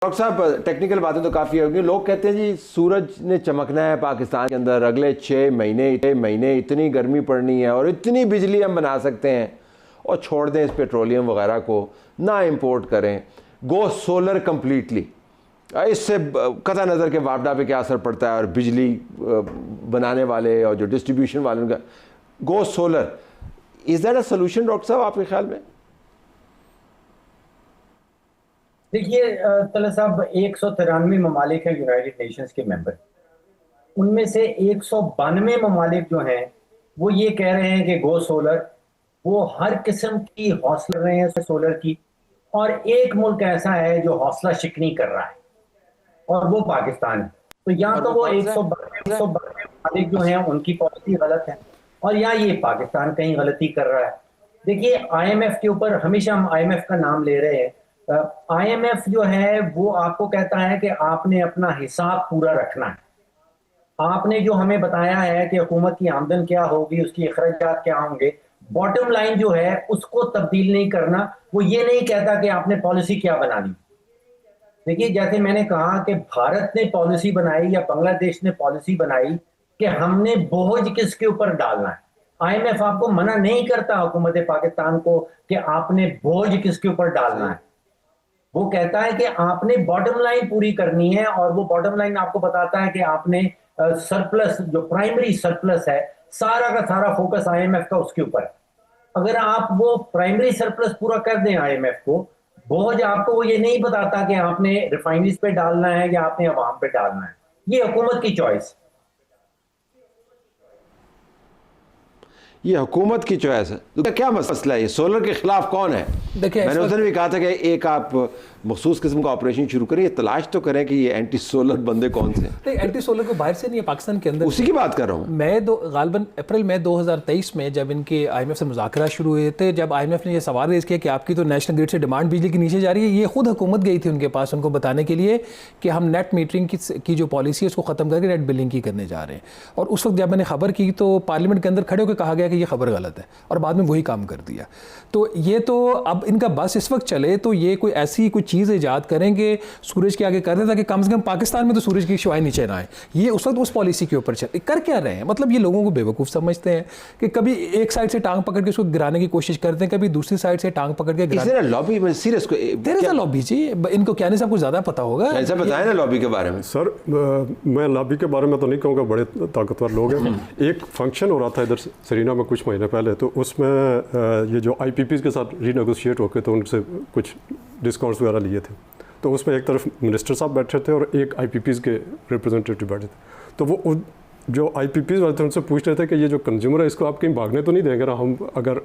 Doctor साहब technical बातें तो काफ़ी होगी। लोग कहते हैं जी सूरज ने चमकना है पाकिस्तान के अंदर, अगले 6 महीने इतनी गर्मी पड़नी है और इतनी बिजली हम बना सकते हैं और छोड़ दें इस पेट्रोलियम वगैरह को, ना इंपोर्ट करें, गो सोलर कम्प्लीटली। इससे कतई नज़र के वापडा पे क्या असर पड़ता है और बिजली बनाने वाले और जो डिस्ट्रीब्यूशन वाले उनका go solar, is that a solution doctor साहब आपके ख्याल में? देखिए तलत साहब, 193 ममालिक है यूनाइटेड नेशंस के मेंबर। उनमें से 192 ममालिक जो हैं वो ये कह रहे हैं कि गो सोलर, वो हर किस्म की हौसला रहे हैं सोलर की, और एक मुल्क ऐसा है जो हौसला शिकनी कर रहा है और वो पाकिस्तान है। तो या तो वो 192 ममालिक जो हैं उनकी पॉलिसी गलत है, और या ये पाकिस्तान कहीं गलती कर रहा है। देखिए IMF के ऊपर हमेशा हम IMF का नाम ले रहे हैं। IMF जो है वो आपको कहता है कि आपने अपना हिसाब पूरा रखना है। आपने जो हमें बताया है कि हुकूमत की आमदन क्या होगी, उसकी अखराजात क्या होंगे, बॉटम लाइन जो है उसको तब्दील नहीं करना। वो ये नहीं कहता कि आपने पॉलिसी क्या बनानी। देखिए, जैसे मैंने कहा कि भारत ने पॉलिसी बनाई या बांग्लादेश ने पॉलिसी बनाई कि हमने बोझ किसके ऊपर डालना है। IMF आपको मना नहीं करता हुकूमत पाकिस्तान को कि आपने बोझ किसके ऊपर डालना है। वो कहता है कि आपने बॉटम लाइन पूरी करनी है, और वो बॉटम लाइन आपको बताता है कि आपने सरप्लस, जो प्राइमरी सरप्लस है, सारा का सारा फोकस IMF का उसके ऊपर है। अगर आप वो प्राइमरी सरप्लस पूरा कर दें IMF को, बोझ आपको वो ये नहीं बताता कि आपने रिफाइनरीज पे डालना है या आपने अवाम पे डालना है। ये हुकूमत की चॉइस, ये हुकूमत की चॉइस है। तो क्या मसला है? ये सोलर के खिलाफ कौन है? देखिए, मैंने उस दिन भी कहा था कि एक आप मखसूस किस्म का ऑपरेशन शुरू करें, तलाश तो करें कि ये एंटी सोलर बंदे कौन से हैं। एंटी सोलर को बाहर से नहीं है, पाकिस्तान के अंदर उसी की बात कर रहा हूँ मैं। गालबन अप्रैल में 2023 में जब इनके IMF से मुज़ाकरा शुरू हुए थे, जब IMF ने ये सवाल रेज़ किया कि आपकी तो नेशनल ग्रिड से डिमांड बिजली की नीचे जा रही है, ये खुद हुकूमत गई थी उनके पास उनको बताने के लिए कि हम नेट मीटरिंग की जो पॉलिसी है उसको ख़त्म करके नेट बिलिंग की करने जा रहे हैं। और उस वक्त जब मैंने खबर की तो पार्लियामेंट के अंदर खड़े होकर कहा गया कि ये खबर गलत है, और बाद में वही काम कर दिया। तो ये तो अब इनका बस इस वक्त चले तो ये कोई ऐसी कोई चीज़ ईजाद करें कि सूरज के आगे कर दे, ताकि कम से कम पाकिस्तान में तो सूरज की शुआएं नीचे ना आए। ये उस वक्त उस पॉलिसी के ऊपर चल कर क्या रहे हैं? मतलब ये लोगों को बेवकूफ़ समझते हैं कि कभी एक साइड से टांग पकड़ के उसको गिराने की कोशिश करते हैं, कभी दूसरी साइड से टांग पकड़ के लॉबी में सीरियस लॉबी जी। इनको क्या नहीं, सबको ज़्यादा पता होगा। ऐसा बताएं ना लॉबी के बारे में। सर मैं लॉबी के बारे में तो नहीं कहूँगा, बड़े ताकतवर लोग हैं। एक फंक्शन हो रहा था इधर सरीना में कुछ महीने पहले, तो उसमें ये जो IPPs के साथ रीनेगोशिएट होकर तो उनसे कुछ डिस्काउंट्स वगैरह लिए थे। तो उसमें एक तरफ मिनिस्टर साहब बैठे थे और एक IPPs के रिप्रेजेंटेटिव बैठे थे। तो वो जो IPPs वाले थे उनसे पूछ रहे थे कि ये जो कंज्यूमर है इसको आप कहीं भागने तो नहीं देंगे ना, हम अगर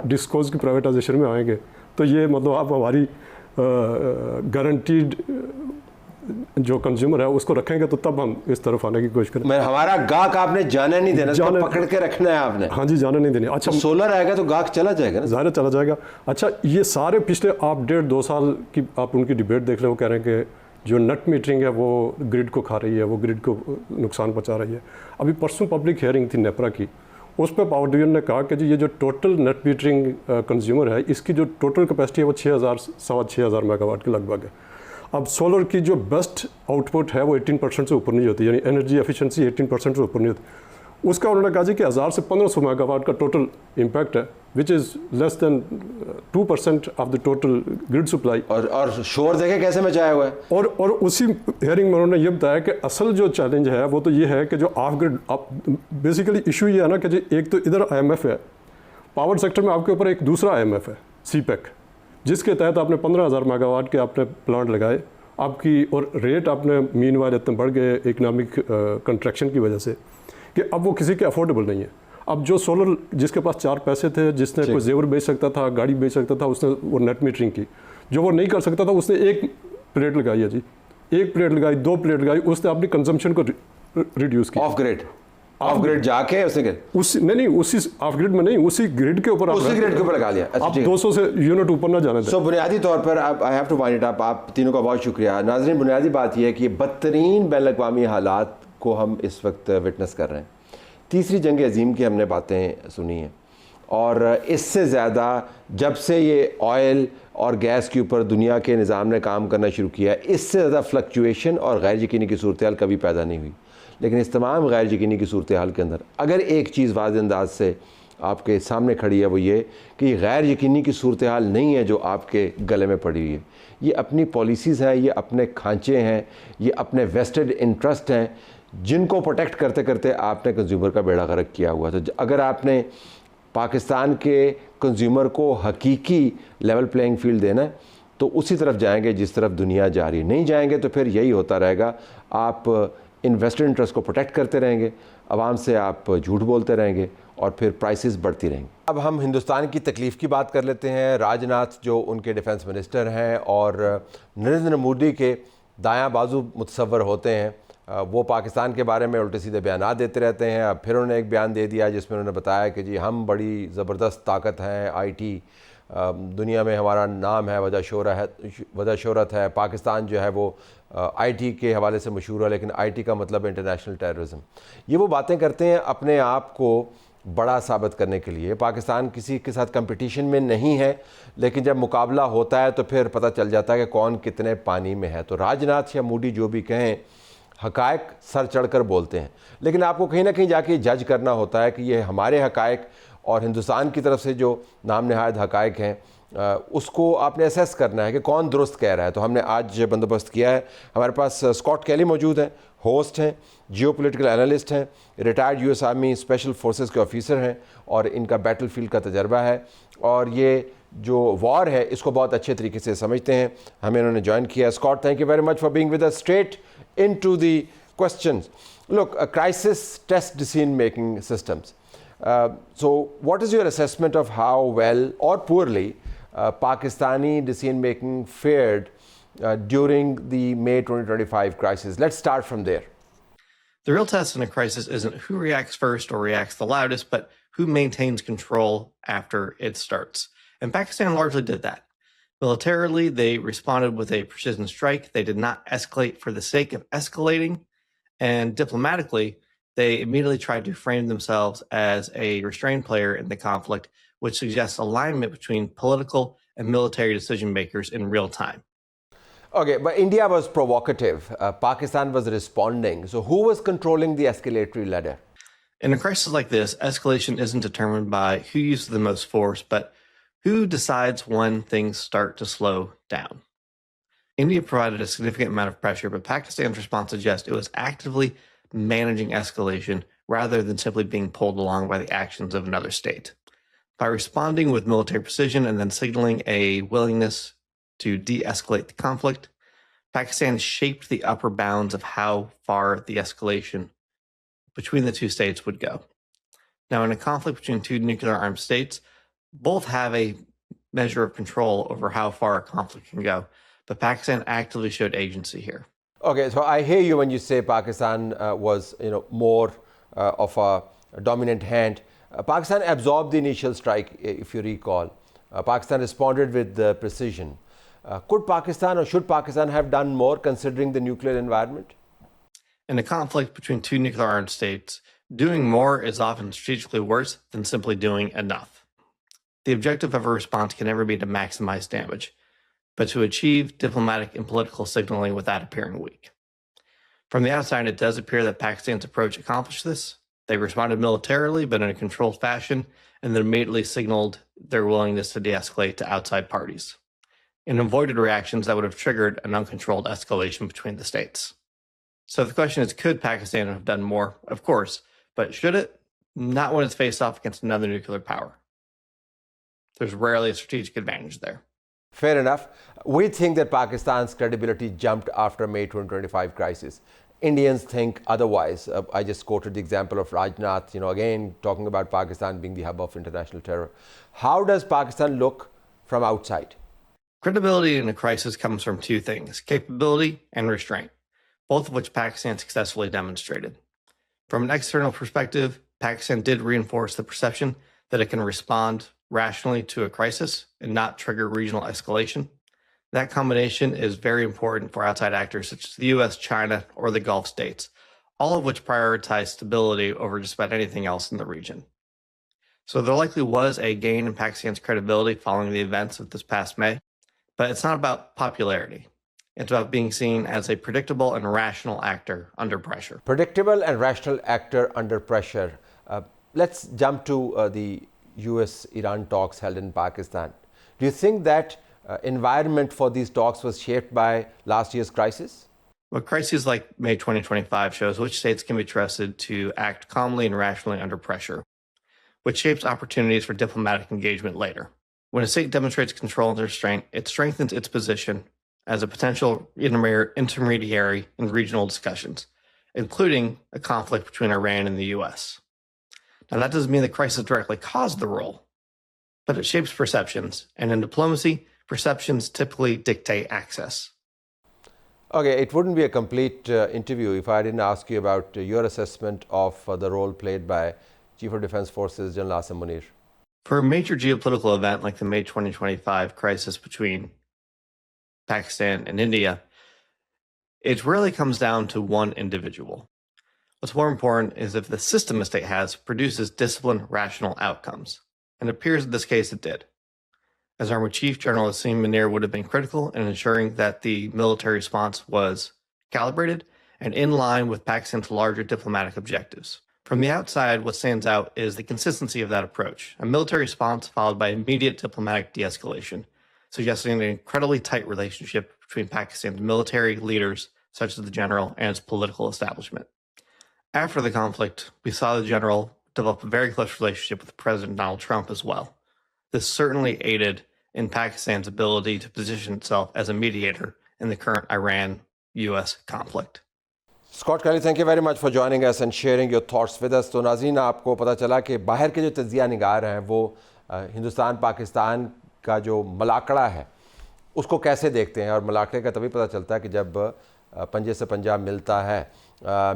डिस्कोज की प्राइवेटाइजेशन में आएंगे तो ये मतलब आप हमारी गारंटीड जो कंज्यूमर है उसको रखेंगे तो तब हम इस तरफ आने की कोशिश करें। हमारा गाहक आपने जाने नहीं देना, जाने पकड़ के रखना है आपने। हाँ जी, जाने नहीं देनी। अच्छा, तो सोलर आएगा तो गाहक चला जाएगा ना, ज़ाहिर चला जाएगा। अच्छा, ये सारे पिछले आप 1.5-2 साल की आप उनकी डिबेट देख रहे हो, कह रहे हैं कि जो नेट मीटरिंग है वो ग्रिड को खा रही है, वो ग्रिड को नुकसान पहुँचा रही है। अभी परसों पब्लिक हियरिंग थी नेपरा की, उस पर पावर डिवीजन ने कहा कि जी ये जो टोटल नेट मीटरिंग कंज्यूमर है इसकी जो टोटल कैपेसिटी है वो 6,000 मेगावाट के लगभग है। अब सोलर की जो बेस्ट आउटपुट है वो 18% से ऊपर नहीं होती, यानी एनर्जी एफिशिएंसी 18% से ऊपर नहीं होती। उसका उन्होंने कहा जी कि 1000 से 1500 मेगावाट का टोटल इम्पैक्ट है, which is less than 2% of the total grid supply. और शोर देखे कैसे मचाया हुआ है। और उसी हियरिंग में उन्होंने ये बताया कि असल जो चैलेंज है वो तो ये है कि जो ऑफ ग्रिड, आप बेसिकली इशू ये है ना कि जी एक तो इधर IMF है, पावर सेक्टर में आपके ऊपर एक दूसरा IMF है CPEC, जिसके तहत आपने 15,000 मेगावाट के आपने प्लांट लगाए आपकी, और रेट आपने मीनवाइल इतने बढ़ गए इकनॉमिक कंट्रैक्शन की वजह से कि अब वो किसी के अफोर्डेबल नहीं है। अब जो सोलर जिसके पास 4 पैसे थे, जिसने कोई जेवर बेच सकता था, गाड़ी बेच सकता था, उसने वो नेट मीटरिंग की। जो वो नहीं कर सकता था उसने एक प्लेट लगाई है जी, 1 प्लेट लगाई, 2 प्लेट लगाई, उसने अपनी कंजम्पशन को रिड्यूस किया। ऑफ ग्रिड जाके उसने नहीं उसी ऑफ ग्रिड में नहीं, उसी ग्रिड के ऊपर लगा लिया। आप 200 से यूनिट ऊपर ना जाने दें। बुनियादी तौर पर I have to wind it up. आप तीनों का बहुत शुक्रिया। नाज़रीन, बुनियादी बात यह है कि बदतरीन बैन-अल-अक़वामी हालात को हम इस वक्त विटनेस कर रहे हैं। तीसरी जंग अज़ीम की हमने बातें सुनी हैं और इससे ज़्यादा जब से ये ऑयल और गैस के ऊपर दुनिया के निज़ाम ने काम करना शुरू किया, इससे ज़्यादा फ्लक्चुएशन और गैर यकीनी की सूरत हाल कभी पैदा नहीं हुई। लेकिन इस तमाम गैर यकीनी की सूरत हाल के अंदर अगर एक चीज़ वाज़ेह अंदाज से आपके सामने खड़ी है, वो ये कि गैर यकीनी की सूरत हाल नहीं है जो आपके गले में पड़ी हुई है। ये अपनी पॉलिसीज़ हैं, ये अपने खांचे हैं, ये अपने वेस्टेड इंटरेस्ट हैं, जिनको प्रोटेक्ट करते करते आपने कंज्यूमर का बेड़ा गर्क किया हुआ। तो अगर आपने पाकिस्तान के कंज्यूमर को हकीकी लेवल प्लेइंग फील्ड देना है तो उसी तरफ जाएंगे जिस तरफ दुनिया जा रही है। नहीं जाएंगे तो फिर यही होता रहेगा, आप इन्वेस्टर इंटरेस्ट को प्रोटेक्ट करते रहेंगे, आवाम से आप झूठ बोलते रहेंगे और फिर प्राइसेस बढ़ती रहेंगी। अब हम हिंदुस्तान की तकलीफ़ की बात कर लेते हैं। राजनाथ जो उनके डिफेंस मिनिस्टर हैं और नरेंद्र मोदी के दायां बाजू मुतसव्वर होते हैं, वो पाकिस्तान के बारे में उल्टे सीधे बयान देते रहते हैं। अब फिर उन्होंने एक बयान दे दिया जिसमें उन्होंने बताया कि जी हम बड़ी ज़बरदस्त ताकत हैं, आईटी दुनिया में हमारा नाम है, वजह शोहरत है। पाकिस्तान जो है वो आईटी के हवाले से मशहूर है, लेकिन आईटी का मतलब इंटरनेशनल टेररिज्म। ये वो बातें करते हैं अपने आप को बड़ा साबित करने के लिए। पाकिस्तान किसी के साथ कंपटीशन में नहीं है, लेकिन जब मुकाबला होता है तो फिर पता चल जाता है कि कौन कितने पानी में है। तो राजनाथ या मोदी जो भी कहें, हकायक सर चढ़कर बोलते हैं, लेकिन आपको कहीं ना कहीं जाके जज करना होता है कि ये हमारे हकायक और हिंदुस्तान की तरफ से जो नाम नहायत हकायक हैं उसको आपने असेस करना है कि कौन दुरुस्त कह रहा है। तो हमने आज बंदोबस्त किया है। हमारे पास स्कॉट कैली मौजूद हैं, होस्ट हैं, जियोपॉलिटिकल एनालिस्ट हैं, retired US army special forces के ऑफिसर हैं और इनका बैटलफील्ड का तजर्बा है और ये जो वॉर है इसको बहुत अच्छे तरीके से समझते हैं। हमें उन्होंने ज्वाइन किया। Scott, thank you very much for being with us. Straight into the questions. Look, a crisis test decision making systems. So what is your assessment of how well or poorly Pakistani decision making fared during the May 2025 crisis? Let's start from there. The real test in a crisis isn't who reacts first or reacts the loudest, but who maintains control after it starts. And Pakistan largely did that. Militarily, they responded with a precision strike. They did not escalate for the sake of escalating. And diplomatically, they immediately tried to frame themselves as a restrained player in the conflict, which suggests alignment between political and military decision makers in real time. Okay, but India was provocative. Pakistan was responding. So who was controlling the escalatory ladder? In a crisis like this, escalation isn't determined by who uses the most force, but who decides when things start to slow down? India provided a significant amount of pressure, but Pakistan's response suggests it was actively managing escalation rather than simply being pulled along by the actions of another state. By responding with military precision and then signaling a willingness to de-escalate the conflict, Pakistan shaped the upper bounds of how far the escalation between the two states would go. Now, in a conflict between two nuclear-armed states, both have a measure of control over how far a conflict can go, but Pakistan actively showed agency here. Okay, so I hear you when you say Pakistan was, more of a dominant hand. Pakistan absorbed the initial strike, if you recall. Pakistan responded with precision. Could Pakistan or should Pakistan have done more considering the nuclear environment? In a conflict between two nuclear-armed states, doing more is often strategically worse than simply doing enough. The objective of a response can never be to maximize damage, but to achieve diplomatic and political signaling without appearing weak. From the outside, it does appear that Pakistan's approach accomplished this. They responded militarily, but in a controlled fashion, and then immediately signaled their willingness to de-escalate to outside parties, and avoided reactions that would have triggered an uncontrolled escalation between the states. So the question is, could Pakistan have done more? Of course, but should it? Not when it's faced off against another nuclear power. There's rarely a strategic advantage there. Fair enough. We think that Pakistan's credibility jumped after May 2025 crisis. Indians think otherwise. I just quoted the example of Rajnath, again talking about Pakistan being the hub of international terror. How does Pakistan look from outside? Credibility in a crisis comes from two things: capability and restraint, both of which Pakistan successfully demonstrated. From an external perspective, Pakistan did reinforce the perception that it can respond rationally to a crisis and not trigger regional escalation. That combination is very important for outside actors such as the US, China, or the Gulf states, all of which prioritize stability over just about anything else in the region. So there likely was a gain in Pakistan's credibility following the events of this past May, but it's not about popularity. It's about being seen as a predictable and rational actor under pressure. Predictable and rational actor under pressure. Let's jump to the US-Iran talks held in Pakistan. Do you think that environment for these talks was shaped by last year's crisis? Well, crises like May 2025 shows which states can be trusted to act calmly and rationally under pressure, which shapes opportunities for diplomatic engagement later. When a state demonstrates control and restraint, it strengthens its position as a potential intermediary in regional discussions, including a conflict between Iran and the US. Now, that doesn't mean the crisis directly caused the role, but it shapes perceptions, and in diplomacy, perceptions typically dictate access. Okay, it wouldn't be a complete interview if I didn't ask you about your assessment of the role played by Chief of Defense Forces General Asim Munir. For a major geopolitical event like the May 2025 crisis between Pakistan and India, it really comes down to one individual. What's more important is if the system a state has produces disciplined, rational outcomes. And it appears in this case it did. As Army Chief General Asim Munir would have been critical in ensuring that the military response was calibrated and in line with Pakistan's larger diplomatic objectives. From the outside, what stands out is the consistency of that approach, a military response followed by immediate diplomatic de-escalation, suggesting an incredibly tight relationship between Pakistan's military leaders, such as the general, and its political establishment. After the conflict, we saw the general develop a very close relationship with President Donald Trump as well. This certainly aided in Pakistan's ability to position itself as a mediator in the current Iran-US conflict. Scott Kelly, thank you very much for joining us and sharing your thoughts with us. तो नाज़रीन, आपको पता चला कि बाहर के जो तज्ज़िया निगार हैं वो हिंदुस्तान पाकिस्तान का जो मलाकड़ा है उसको कैसे देखते हैं, और मलाकड़े का तभी पता चलता है कि जब पंजे से पंजा मिलता है।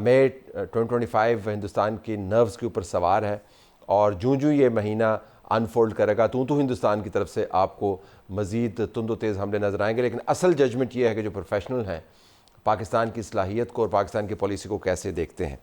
मई 2025 हिंदुस्तान की नर्व्स के ऊपर सवार है, और जूं ये महीना अनफोल्ड करेगा तो हिंदुस्तान की तरफ से आपको मज़ीद तुंदो तेज़ हमले नज़र आएंगे। लेकिन असल जजमेंट ये है कि जो प्रोफेशनल हैं पाकिस्तान की सलाहियत को और पाकिस्तान की पॉलिसी को कैसे देखते हैं।